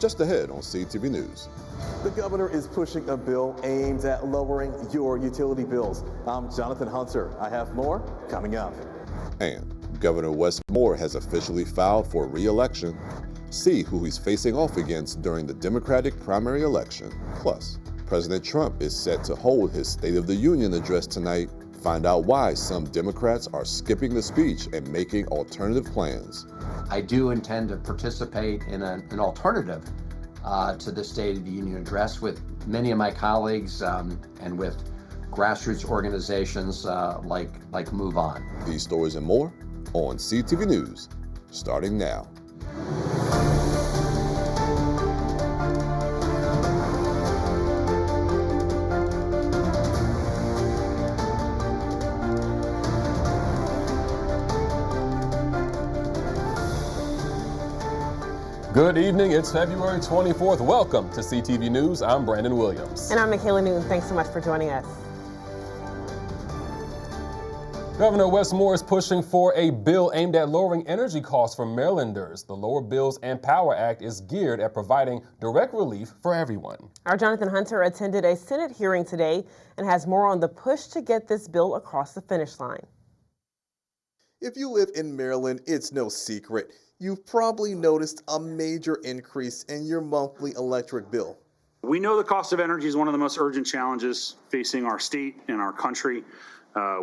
just ahead on CTV News. The governor is pushing a bill aimed at lowering your utility bills. I'm Jonathan Hunter. I have more coming up. And Governor Wes Moore has officially filed for re-election. See who he's facing off against during the Democratic primary election. Plus, President Trump is set to hold his State of the Union address tonight. Find out why some Democrats are skipping the speech and making alternative plans. I do intend to participate in an alternative to the State of the Union address with many of my colleagues and with grassroots organizations like Move On. These stories and more on CTV News, starting now. Good evening, it's February 24th. Welcome to CTV News. I'm Brandon Williams. And I'm Michaela Newton. Thanks so much for joining us. Governor Wes Moore is pushing for a bill aimed at lowering energy costs for Marylanders. The Lower Bills and Power Act is geared at providing direct relief for everyone. Our Jonathan Hunter attended a Senate hearing today and has more on the push to get this bill across the finish line. If you live in Maryland, it's no secret. You've probably noticed a major increase in your monthly electric bill. We know the cost of energy is one of the most urgent challenges facing our state and our country.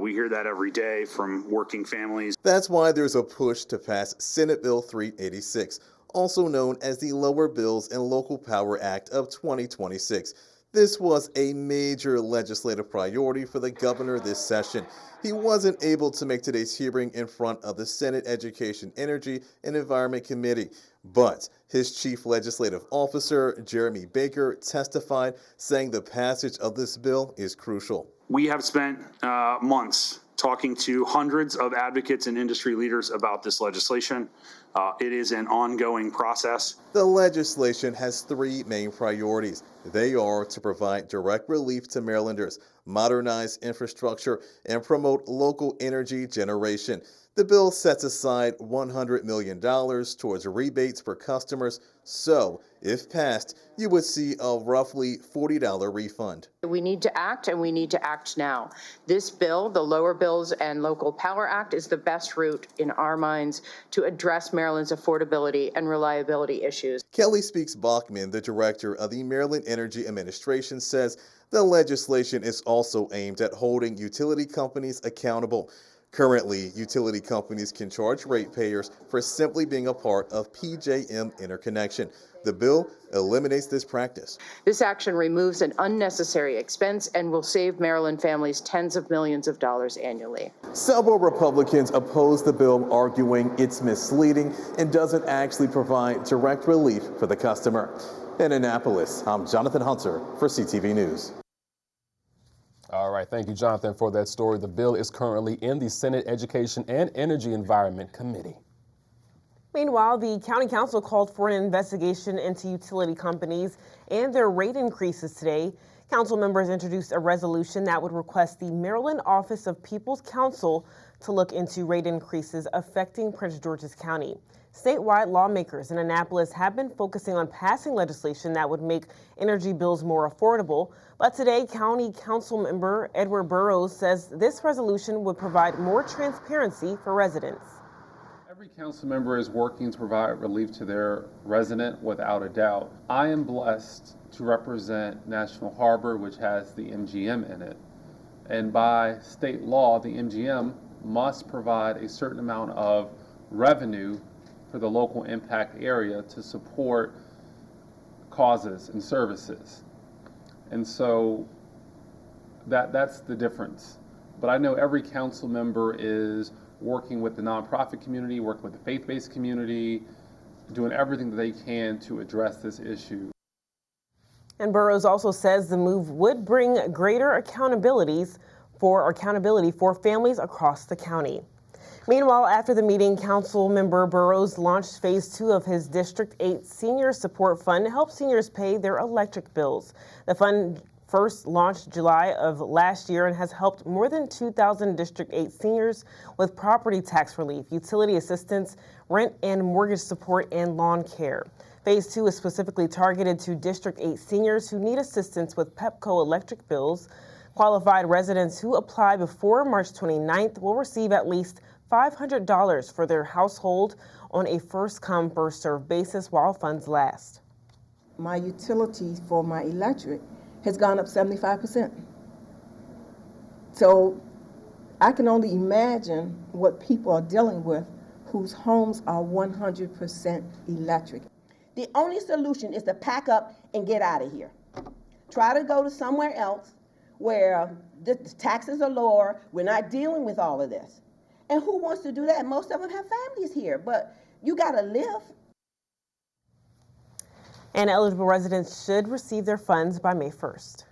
We hear that every day from working families. That's why there's a push to pass Senate Bill 386, also known as the Lower Bills and Local Power Act of 2026. This was a major legislative priority for the governor this session. He wasn't able to make today's hearing in front of the Senate Education, Energy, and Environment Committee, but his chief legislative officer, Jeremy Baker, testified, saying the passage of this bill is crucial. We have spent months talking to hundreds of advocates and industry leaders about this legislation. It is an ongoing process. The legislation has three main priorities. They are to provide direct relief to Marylanders, modernize infrastructure, and promote local energy generation. The bill sets aside $100 million towards rebates for customers, so if passed, you would see a roughly $40 refund. We need to act, and we need to act now. This bill, the Lower Bills and Local Power Act, is the best route in our minds to address Maryland's affordability and reliability issues. Kelly Speaks Bachman, the director of the Maryland Energy Administration, says the legislation is also aimed at holding utility companies accountable. Currently, utility companies can charge ratepayers for simply being a part of PJM interconnection. The bill eliminates this practice. This action removes an unnecessary expense and will save Maryland families tens of millions of dollars annually. Several Republicans oppose the bill, arguing it's misleading and doesn't actually provide direct relief for the customer. In Annapolis, I'm Jonathan Hunter for CTV News. All right, thank you, Jonathan, for that story. The bill is currently in the Senate Education and Energy Environment Committee. Meanwhile, the County Council called for an investigation into utility companies and their rate increases today. Council members introduced a resolution that would request the Maryland Office of People's Counsel to look into rate increases affecting Prince George's County. Statewide lawmakers in Annapolis have been focusing on passing legislation that would make energy bills more affordable. But today, County Council member Edward Burrows says this resolution would provide more transparency for residents. Every council member is working to provide relief to their resident without a doubt. I am blessed to represent National Harbor, which has the MGM in it. And by state law, the MGM must provide a certain amount of revenue for the local impact area to support causes and services. And so that's the difference. But I know every council member is working with the nonprofit community, working with the faith-based community, doing everything that they can to address this issue. And Burrows also says the move would bring greater accountability for families across the county. Meanwhile, after the meeting, Council member Burrows launched Phase 2 of his District 8 Senior Support Fund to help seniors pay their electric bills. The fund first launched July of last year and has helped more than 2,000 District 8 seniors with property tax relief, utility assistance, rent and mortgage support, and lawn care. Phase 2 is specifically targeted to District 8 seniors who need assistance with Pepco electric bills. Qualified residents who apply before March 29th will receive at least $500 for their household on a first-come, first-served basis while funds last. My utilities for my electric has gone up 75%. So I can only imagine what people are dealing with whose homes are 100% electric. The only solution is to pack up and get out of here. Try to go to somewhere else where the taxes are lower. We're not dealing with all of this. And who wants to do that? Most of them have families here, but you gotta live. And eligible residents should receive their funds by May 1st.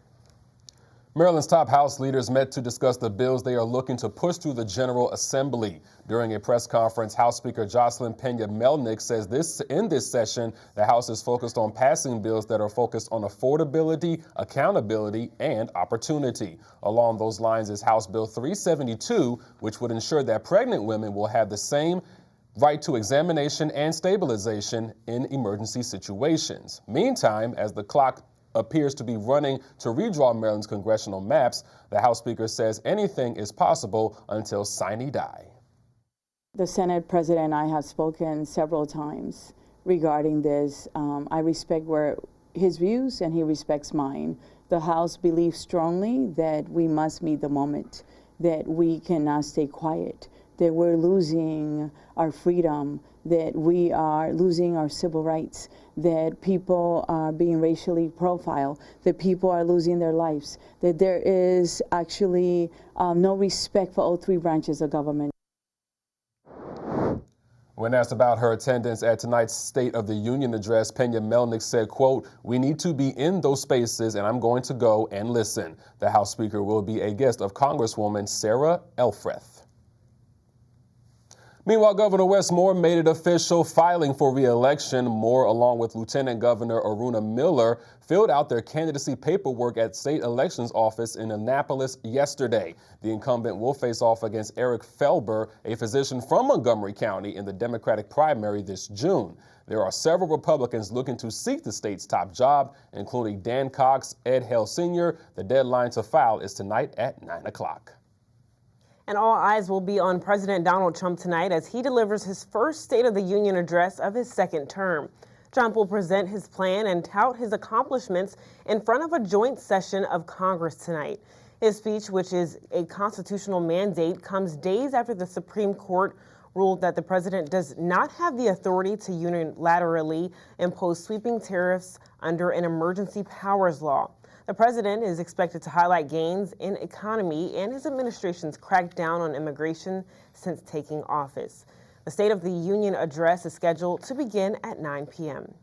Maryland's top House leaders met to discuss the bills they are looking to push through the General Assembly. During a press conference, House Speaker Jocelyn Pena-Melnick says in this session, the House is focused on passing bills that are focused on affordability, accountability, and opportunity. Along those lines is House Bill 372, which would ensure that pregnant women will have the same right to examination and stabilization in emergency situations. Meantime, as the clock appears to be running to redraw Maryland's congressional maps, the House Speaker says anything is possible until sine die. The Senate President and I have spoken several times regarding this. I respect his views and he respects mine. The House believes strongly that we must meet the moment, that we cannot stay quiet, that we're losing our freedom, that we are losing our civil rights, that people are being racially profiled, that people are losing their lives, that there is actually no respect for all three branches of government. When asked about her attendance at tonight's State of the Union address, Pena-Melnick said, quote, "We need to be in those spaces and I'm going to go and listen." The House Speaker will be a guest of Congresswoman Sarah Elfreth. Meanwhile, Governor Wes Moore made it official, filing for re-election. Moore, along with Lieutenant Governor Aruna Miller, filled out their candidacy paperwork at State Elections Office in Annapolis yesterday. The incumbent will face off against Eric Felber, a physician from Montgomery County, in the Democratic primary this June. There are several Republicans looking to seek the state's top job, including Dan Cox, Ed Hale Sr. The deadline to file is tonight at 9 o'clock. And all eyes will be on President Donald Trump tonight as he delivers his first State of the Union address of his second term. Trump will present his plan and tout his accomplishments in front of a joint session of Congress tonight. His speech, which is a constitutional mandate, comes days after the Supreme Court ruled that the president does not have the authority to unilaterally impose sweeping tariffs under an emergency powers law. The president is expected to highlight gains in economy and his administration's crackdown on immigration since taking office. The State of the Union address is scheduled to begin at 9 p.m.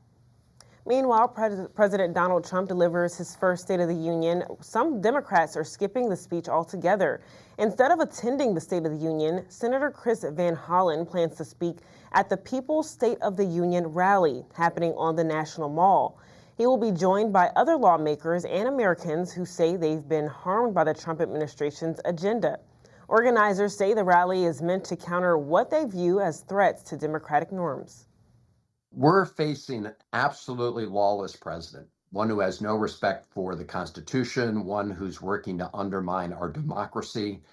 Meanwhile, President Donald Trump delivers his first State of the Union. Some Democrats are skipping the speech altogether. Instead of attending the State of the Union, Senator Chris Van Hollen plans to speak at the People's State of the Union rally happening on the National Mall. He will be joined by other lawmakers and Americans who say they've been harmed by the Trump administration's agenda. Organizers say the rally is meant to counter what they view as threats to democratic norms. We're facing an absolutely lawless president, one who has no respect for the Constitution, one who's working to undermine our democracy.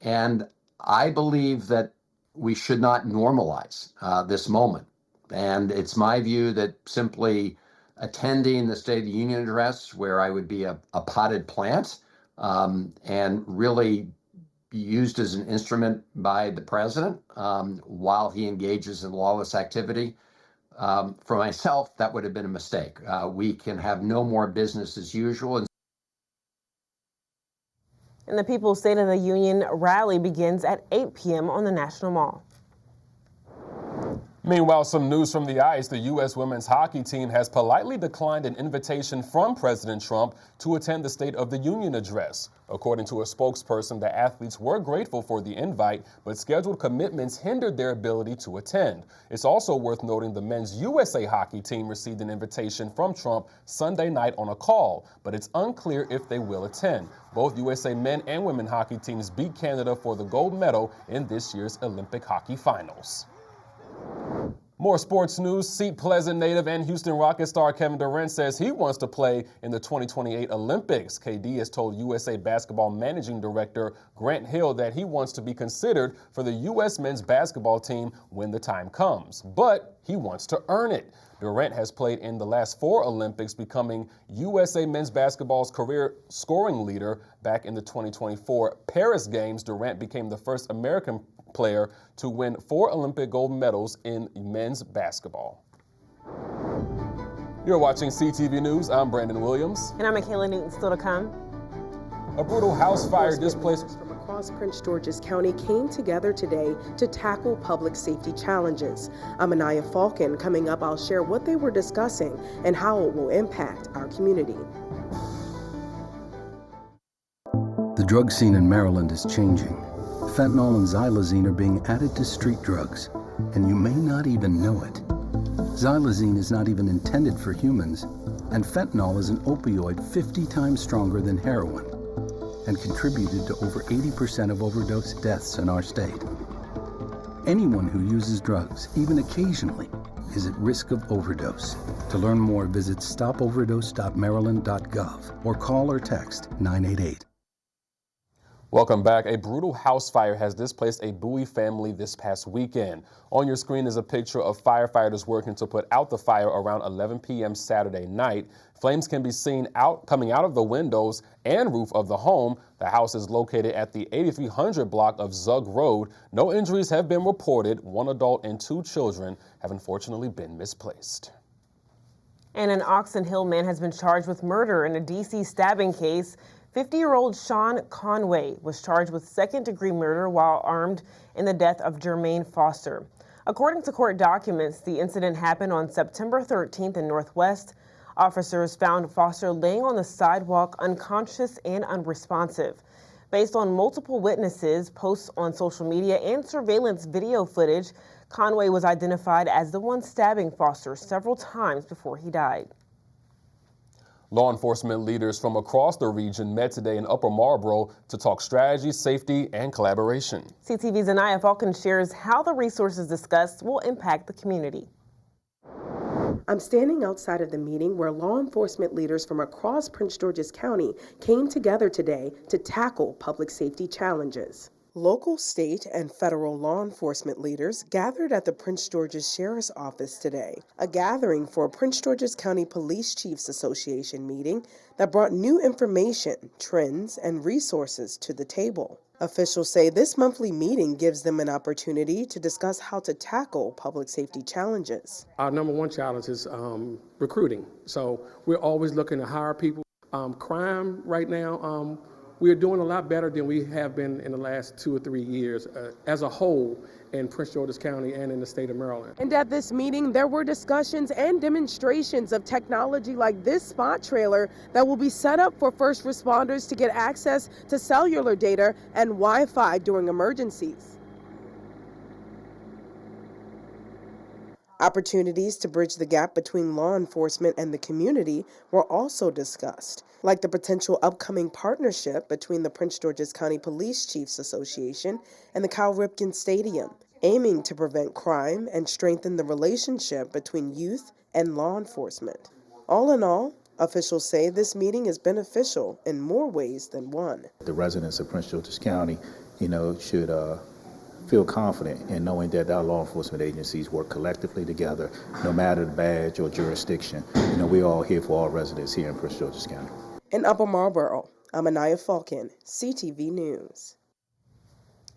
And I believe that we should not normalize this moment. And it's my view that simply attending the State of the Union address, where I would be a potted plant and really be used as an instrument by the president while he engages in lawless activity. For myself, that would have been a mistake. We can have no more business as usual. And the People's State of the Union rally begins at 8 p.m. on the National Mall. Meanwhile, some news from the ice. The U.S. women's hockey team has politely declined an invitation from President Trump to attend the State of the Union address. According to a spokesperson, the athletes were grateful for the invite, but scheduled commitments hindered their ability to attend. It's also worth noting the men's USA hockey team received an invitation from Trump Sunday night on a call, but it's unclear if they will attend. Both USA men and women hockey teams beat Canada for the gold medal in this year's Olympic hockey finals. More sports news. Seat Pleasant native and Houston Rockets star Kevin Durant says he wants to play in the 2028 Olympics. KD has told USA Basketball Managing Director Grant Hill that he wants to be considered for the U.S. men's basketball team when the time comes, but he wants to earn it. Durant has played in the last 4 Olympics, becoming USA men's basketball's career scoring leader. Back in the 2024 Paris Games, Durant became the first American player to win 4 Olympic gold medals in men's basketball. You're watching CTV News. I'm Brandon Williams. And I'm Michaela Newton. Still to come. A brutal house fire displaced from across Prince George's County came together today to tackle public safety challenges. I'm Anaya Falcon. Coming up, I'll share what they were discussing and how it will impact our community. The drug scene in Maryland is changing. Fentanyl and xylazine are being added to street drugs, and you may not even know it. Xylazine is not even intended for humans, and fentanyl is an opioid 50 times stronger than heroin and contributed to over 80% of overdose deaths in our state. Anyone who uses drugs, even occasionally, is at risk of overdose. To learn more, visit stopoverdose.maryland.gov or call or text 988. Welcome back. A brutal house fire has displaced a Bowie family this past weekend. On your screen is a picture of firefighters working to put out the fire around 11 p.m. Saturday night. Flames can be seen coming out of the windows and roof of the home. The house is located at the 8300 block of Zug Road. No injuries have been reported. 1 adult and 2 children have unfortunately been misplaced. And an Oxon Hill man has been charged with murder in a D.C. stabbing case. 50-year-old Sean Conway was charged with second-degree murder while armed in the death of Jermaine Foster. According to court documents, the incident happened on September 13th in Northwest. Officers found Foster laying on the sidewalk unconscious and unresponsive. Based on multiple witnesses, posts on social media, and surveillance video footage, Conway was identified as the one stabbing Foster several times before he died. Law enforcement leaders from across the region met today in Upper Marlboro to talk strategy, safety, and collaboration. CTV's Anaya Falcon shares how the resources discussed will impact the community. I'm standing outside of the meeting where law enforcement leaders from across Prince George's County came together today to tackle public safety challenges. Local, state, and federal law enforcement leaders gathered at the Prince George's Sheriff's Office today, a gathering for a Prince George's County Police Chiefs Association meeting that brought new information, trends, and resources to the table. Officials say this monthly meeting gives them an opportunity to discuss how to tackle public safety challenges. Our number one challenge is recruiting. So we're always looking to hire people. Crime right now, we are doing a lot better than we have been in the last 2 or 3 years as a whole in Prince George's County and in the state of Maryland. And at this meeting, there were discussions and demonstrations of technology like this spot trailer that will be set up for first responders to get access to cellular data and Wi-Fi during emergencies. Opportunities to bridge the gap between law enforcement and the community were also discussed, like the potential upcoming partnership between the Prince George's County Police Chiefs Association and the Cal Ripken Stadium, aiming to prevent crime and strengthen the relationship between youth and law enforcement. All in all, officials say this meeting is beneficial in more ways than one. The residents of Prince George's County, should feel confident in knowing that our law enforcement agencies work collectively together, no matter the badge or jurisdiction. We're all here for all residents here in Prince George's County. In Upper Marlboro, I'm Anaya Falcon, CTV News.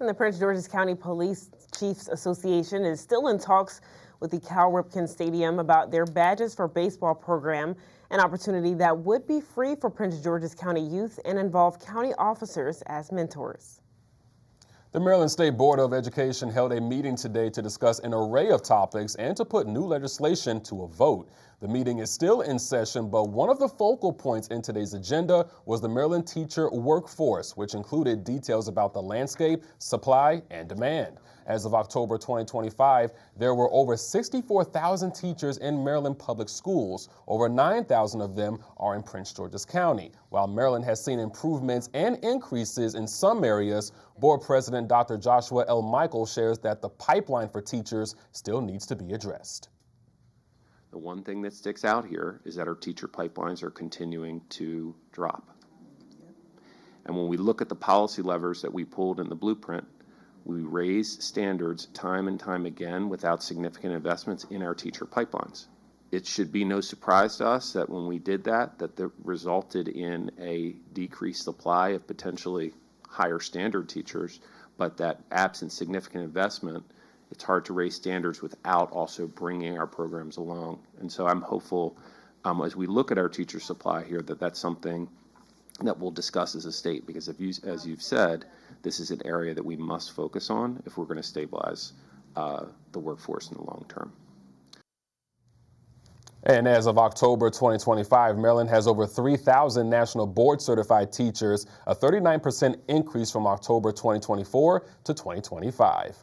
And the Prince George's County Police Chiefs Association is still in talks with the Cal Ripken Stadium about their Badges for Baseball program, an opportunity that would be free for Prince George's County youth and involve county officers as mentors. The Maryland State Board of Education held a meeting today to discuss an array of topics and to put new legislation to a vote. The meeting is still in session, but one of the focal points in today's agenda was the Maryland teacher workforce, which included details about the landscape, supply, and demand. As of October 2025, there were over 64,000 teachers in Maryland public schools. Over 9,000 of them are in Prince George's County. While Maryland has seen improvements and increases in some areas, Board President Dr. Joshua L. Michael shares that the pipeline for teachers still needs to be addressed. The one thing that sticks out here is that our teacher pipelines are continuing to drop. And when we look at the policy levers that we pulled in the blueprint, we raise standards time and time again without significant investments in our teacher pipelines. It should be no surprise to us that when we did that resulted in a decreased supply of potentially higher standard teachers, but that absent significant investment, it's hard to raise standards without also bringing our programs along. And so I'm hopeful as we look at our teacher supply here that that's something that we'll discuss as a state, because as you've said, this is an area that we must focus on if we're going to stabilize the workforce in the long term. And as of October 2025, Maryland has over 3,000 national board certified teachers, a 39% increase from October 2024 to 2025.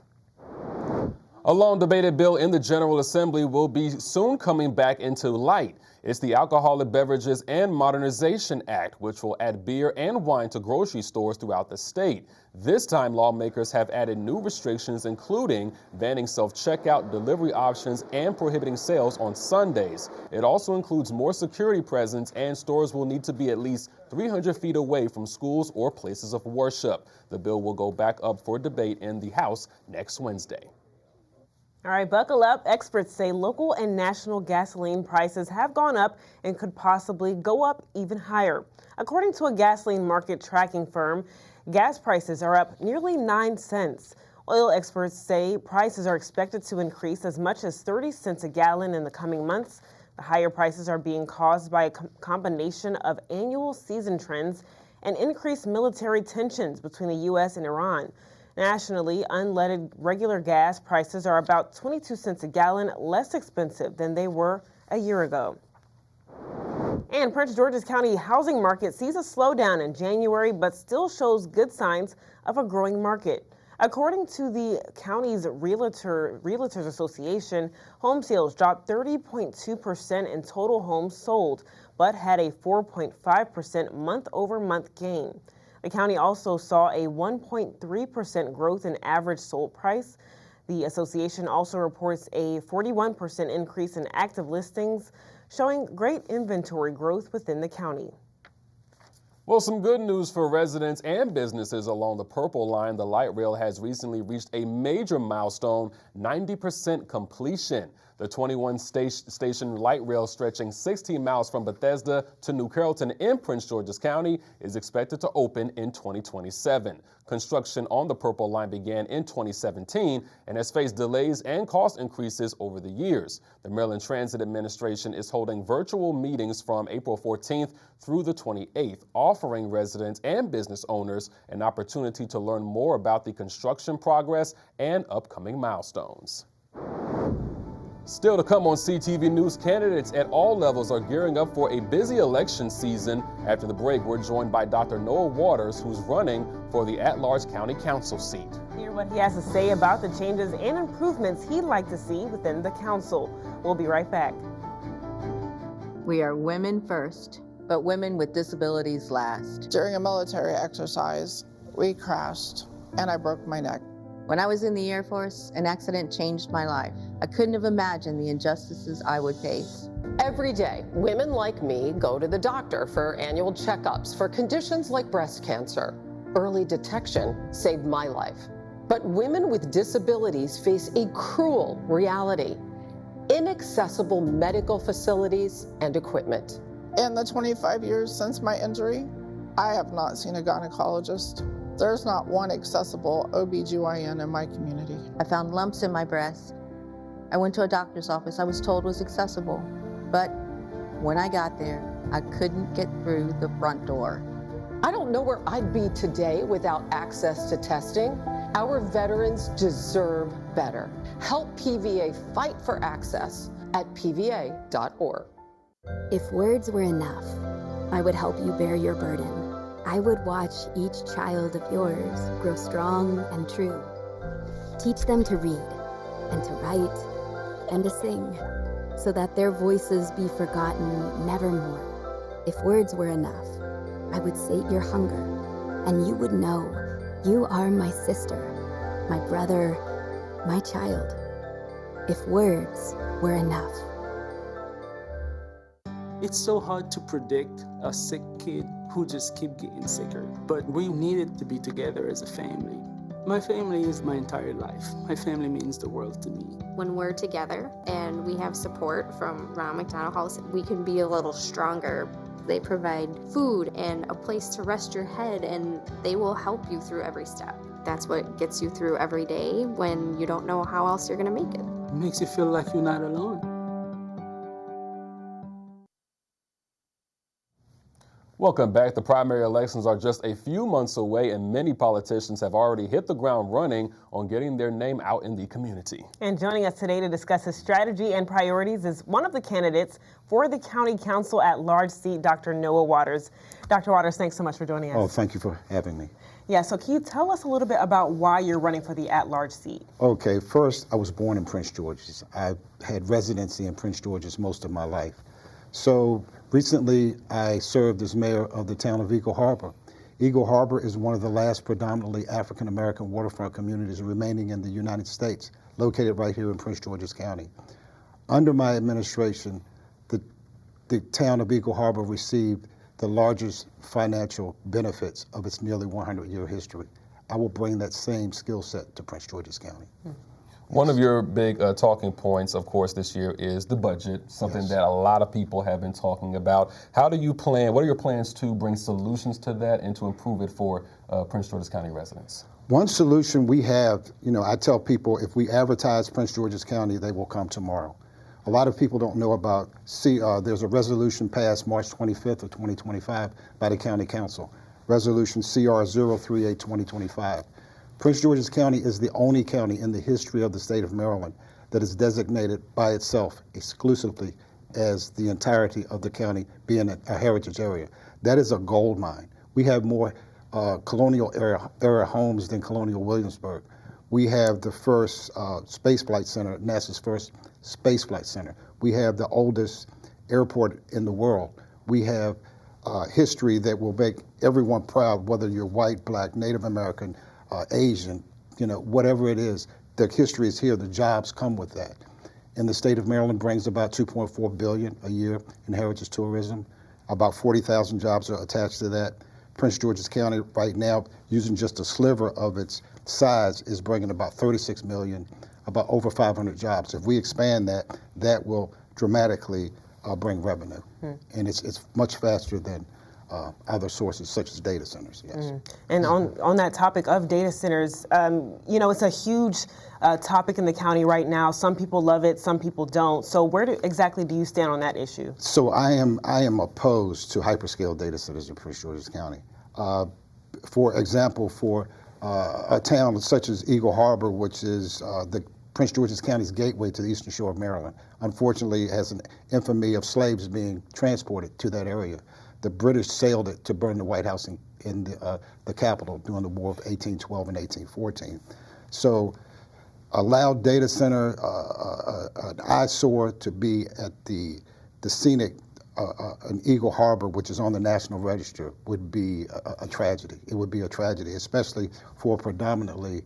A long debated bill in the General Assembly will be soon coming back into light. It's the Alcoholic Beverages and Modernization Act, which will add beer and wine to grocery stores throughout the state. This time, lawmakers have added new restrictions, including banning self-checkout delivery options and prohibiting sales on Sundays. It also includes more security presence, and stores will need to be at least 300 feet away from schools or places of worship. The bill will go back up for debate in the House next Wednesday. All right, buckle up. Experts say local and national gasoline prices have gone up and could possibly go up even higher. According to a gasoline market tracking firm, gas prices are up nearly 9 cents. Oil experts say prices are expected to increase as much as 30 cents a gallon in the coming months. The higher prices are being caused by a combination of annual season trends and increased military tensions between the U.S. and Iran. Nationally, unleaded regular gas prices are about 22 cents a gallon less expensive than they were a year ago. And Prince George's County housing market sees a slowdown in January, but still shows good signs of a growing market. According to the county's Realtors Association, home sales dropped 30.2% in total homes sold, but had a 4.5% month-over-month gain. The county also saw a 1.3% growth in average sold price. The association also reports a 41% increase in active listings, showing great inventory growth within the county. Well, some good news for residents and businesses along the Purple Line. The light rail has recently reached a major milestone, 90% completion. The 21-station light rail stretching 16 miles from Bethesda to New Carrollton in Prince George's County is expected to open in 2027. Construction on the Purple Line began in 2017 and has faced delays and cost increases over the years. The Maryland Transit Administration is holding virtual meetings from April 14th through the 28th, offering residents and business owners an opportunity to learn more about the construction progress and upcoming milestones. Still to come on CTV News, candidates at all levels are gearing up for a busy election season. After the break, we're joined by Dr. Noah Waters, who's running for the at-large county council seat. Hear what he has to say about the changes and improvements he'd like to see within the council. We'll be right back. We are women first, but women with disabilities last. During a military exercise, we crashed and I broke my neck. When I was in the Air Force, an accident changed my life. I couldn't have imagined the injustices I would face. Every day, women like me go to the doctor for annual checkups for conditions like breast cancer. Early detection saved my life. But women with disabilities face a cruel reality: inaccessible medical facilities and equipment. In the 25 years since my injury, I have not seen a gynecologist. There's not one accessible OBGYN in my community. I found lumps in my breast. I went to a doctor's office I was told was accessible, but when I got there, I couldn't get through the front door. I don't know where I'd be today without access to testing. Our veterans deserve better. Help PVA fight for access at pva.org. If words were enough, I would help you bear your burden. I would watch each child of yours grow strong and true. Teach them to read and to write and to sing, so that their voices be forgotten nevermore. If words were enough, I would sate your hunger, and you would know you are my sister, my brother, my child. If words were enough. It's so hard to predict a sick kid who just keep getting sicker, but we needed to be together as a family. My family is my entire life. My family means the world to me. When we're together and we have support from Ronald McDonald House, we can be a little stronger. They provide food and a place to rest your head, and they will help you through every step. That's what gets you through every day when you don't know how else you're gonna make it. It makes you feel like you're not alone. Welcome back. The primary elections are just a few months away, and many politicians have already hit the ground running on getting their name out in the community. And joining us today to discuss his strategy and priorities is one of the candidates for the County Council at Large seat, Dr. Noah Waters. Dr. Waters, thanks so much for joining us. Oh, thank you for having me. Yeah, so can you tell us a little bit about why you're running for the at-large seat? Okay, first, I was born in Prince George's. I had residency in Prince George's most of my life. So recently, I served as mayor of the town of Eagle Harbor. Eagle Harbor is one of the last predominantly African-American waterfront communities remaining in the United States, located right here in Prince George's County. Under my administration, the town of Eagle Harbor received the largest financial benefits of its nearly 100-year history. I will bring that same skill set to Prince George's County. One of your big talking points, of course, this year is the budget, something that a lot of people have been talking about. How do you plan, what are your plans to bring solutions to that and to improve it for Prince George's County residents? One solution we have, I tell people if we advertise Prince George's County, they will come tomorrow. A lot of people don't know about, there's a resolution passed March 25th of 2025 by the County Council, Resolution CR 038-2025. Prince George's County is the only county in the history of the state of Maryland that is designated by itself exclusively as the entirety of the county being a heritage area. That is a gold mine. We have more colonial era homes than Colonial Williamsburg. We have the first space flight center, NASA's first space flight center. We have the oldest airport in the world. We have history that will make everyone proud, whether you're white, black, Native American, Asian, whatever it is, the history is here, the jobs come with that. And the state of Maryland brings about $2.4 billion a year in heritage tourism. About 40,000 jobs are attached to that. Prince George's County right now, using just a sliver of its size, is bringing about 36 million, about over 500 jobs. If we expand that, that will dramatically bring revenue. And it's much faster than other sources such as data centers, yes. And on that topic of data centers, it's a huge topic in the county right now. Some people love it, some people don't. So where exactly do you stand on that issue? So I am opposed to hyperscale data centers in Prince George's County. For example, for a town such as Eagle Harbor, which is the Prince George's County's gateway to the eastern shore of Maryland, unfortunately has an infamy of slaves being transported to that area. The British sailed it to burn the White House in the Capitol during the War of 1812 and 1814. So allow data center, an eyesore to be at the scenic, an Eagle Harbor, which is on the National Register, would be a tragedy. It would be a tragedy, especially for predominantly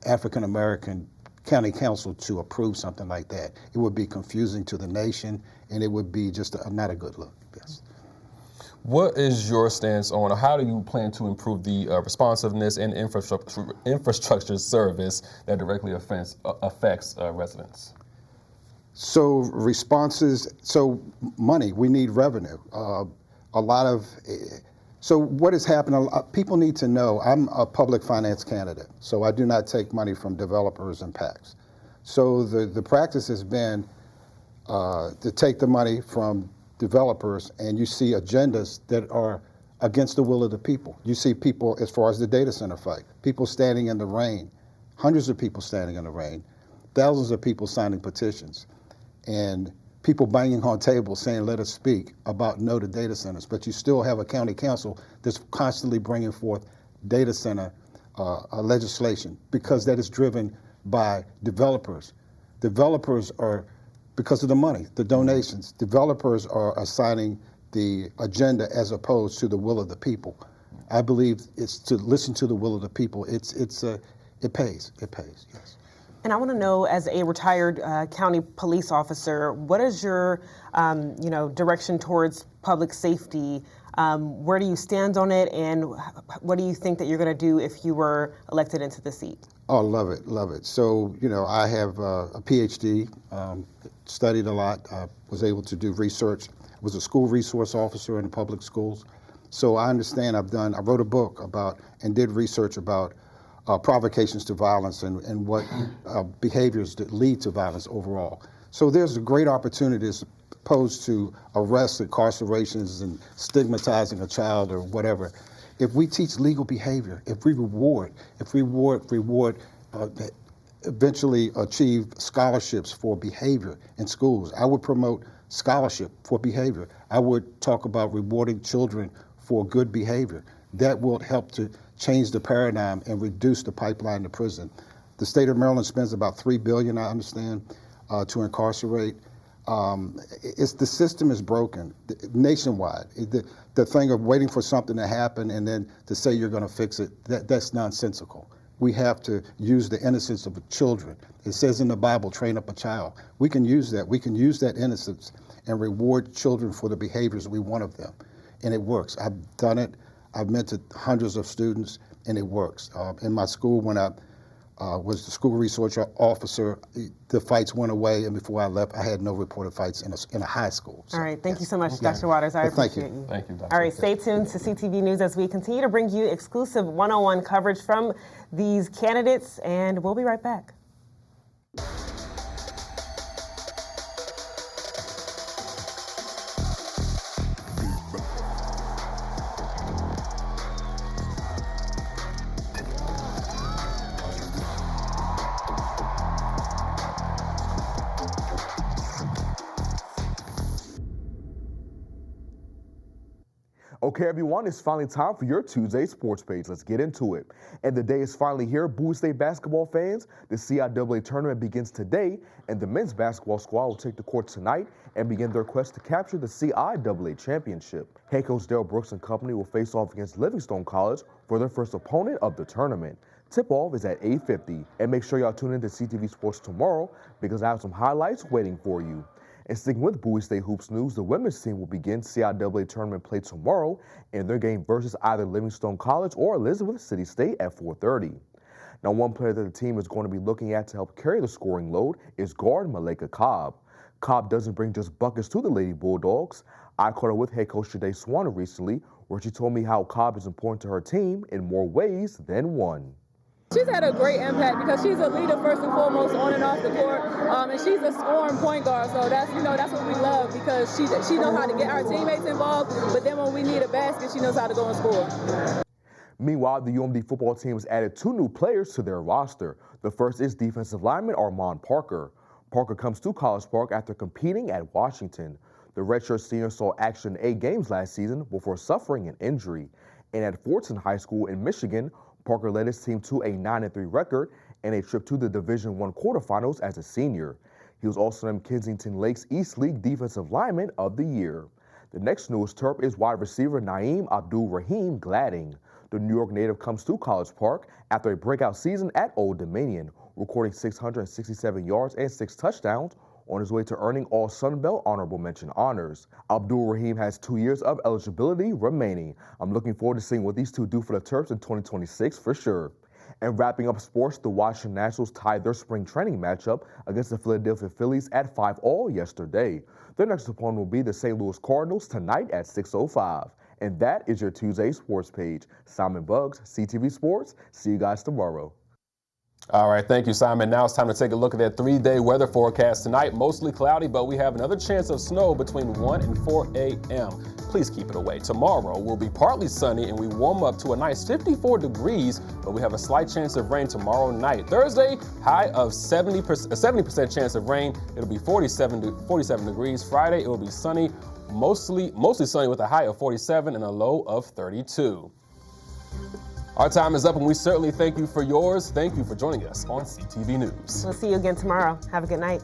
African-American county council to approve something like that. It would be confusing to the nation, and it would be just not a good look, yes. What is your stance on, or how do you plan to improve the responsiveness and infrastructure service that directly affects residents? So money, we need revenue. So what has happened, people need to know, I'm a public finance candidate, so I do not take money from developers and PACs. So the practice has been to take the money from developers, and you see agendas that are against the will of the people. You see people, as far as the data center fight, people standing in the rain, hundreds of people standing in the rain, thousands of people signing petitions, and people banging on tables saying, let us speak about no to data centers. But you still have a county council that's constantly bringing forth data center legislation, because that is driven by developers. Developers are, because of the money, the donations, developers are assigning the agenda as opposed to the will of the people. I believe it's to listen to the will of the people. It pays, yes. And I want to know, as a retired county police officer, what is your, direction towards public safety? Where do you stand on it, and what do you think that you're going to do if you were elected into the seat? Oh, love it, love it. So, I have a PhD, studied a lot, was able to do research, was a school resource officer in the public schools. So I understand. I wrote a book about and did research about provocations to violence and what behaviors that lead to violence overall. So there's a great opportunity as opposed to arrests, incarcerations, and stigmatizing a child or whatever. If we teach legal behavior, if we reward, eventually achieve scholarships for behavior in schools. I would promote scholarship for behavior. I would talk about rewarding children for good behavior. That will help to change the paradigm and reduce the pipeline to prison. The state of Maryland spends about $3 billion, I understand, to incarcerate. The system is broken nationwide. The thing of waiting for something to happen and then to say you're going to fix it, that's nonsensical. We have to use the innocence of children. It says in the Bible, train up a child. We can use that. We can use that innocence and reward children for the behaviors we want of them. And it works. I've done it. I've mentored hundreds of students, and it works. In my school, when I was the school resource officer, the fights went away, and before I left, I had no reported fights in a high school. So, all right, thank you so much, okay. Dr. Waters. I appreciate Thank you. Thank you, Dr. All right, stay tuned to CTV News as we continue to bring you exclusive one-on-one coverage from these candidates, and we'll be right back. Okay, everyone, it's finally time for your Tuesday sports page. Let's get into it. And the day is finally here. Bowie State basketball fans, the CIAA tournament begins today, and the men's basketball squad will take the court tonight and begin their quest to capture the CIAA championship. Head coach Dale Brooks and company will face off against Livingstone College for their first opponent of the tournament. Tip-off is at 8:50, and make sure y'all tune in to CTV Sports tomorrow because I have some highlights waiting for you. And sticking with Bowie State Hoops news, the women's team will begin CIAA tournament play tomorrow in their game versus either Livingstone College or Elizabeth City State at 4:30. Now, one player that the team is going to be looking at to help carry the scoring load is guard Malika Cobb. Cobb doesn't bring just buckets to the Lady Bulldogs. I caught her with head coach Jade Swanner recently, where she told me how Cobb is important to her team in more ways than one. She's had a great impact because she's a leader first and foremost on and off the court, and she's a scoring point guard. So that's what we love because she knows how to get our teammates involved. But then when we need a basket, she knows how to go and score. Meanwhile, the UMD football team has added 2 new players to their roster. The first is defensive lineman Armand Parker. Parker comes to College Park after competing at Washington. The redshirt senior saw action in 8 games last season before suffering an injury. And at Fortson High School in Michigan, Parker led his team to a 9-3 record and a trip to the Division I quarterfinals as a senior. He was also named Kensington Lakes East League Defensive Lineman of the Year. The next newest Terp is wide receiver Naeem Abdul-Rahim Gladding. The New York native comes to College Park after a breakout season at Old Dominion, recording 667 yards and 6 touchdowns on his way to earning all Sun Belt honorable mention honors. Abdul-Rahim has 2 years of eligibility remaining. I'm looking forward to seeing what these two do for the Terps in 2026 for sure. And wrapping up sports, the Washington Nationals tied their spring training matchup against the Philadelphia Phillies at 5-all yesterday. Their next opponent will be the St. Louis Cardinals tonight at 6:05. And that is your Tuesday sports page. Simon Buggs, CTV Sports. See you guys tomorrow. All right, thank you, Simon. Now it's time to take a look at that 3-day weather forecast. Tonight, mostly cloudy, but we have another chance of snow between 1 and 4 a.m. Please keep it away. Tomorrow will be partly sunny and we warm up to a nice 54 degrees, but we have a slight chance of rain tomorrow night. Thursday, high of 70% chance of rain. It'll be 47 degrees. Friday, it will be sunny, mostly sunny with a high of 47 and a low of 32. Our time is up, and we certainly thank you for yours. Thank you for joining us on CTV News. We'll see you again tomorrow. Have a good night.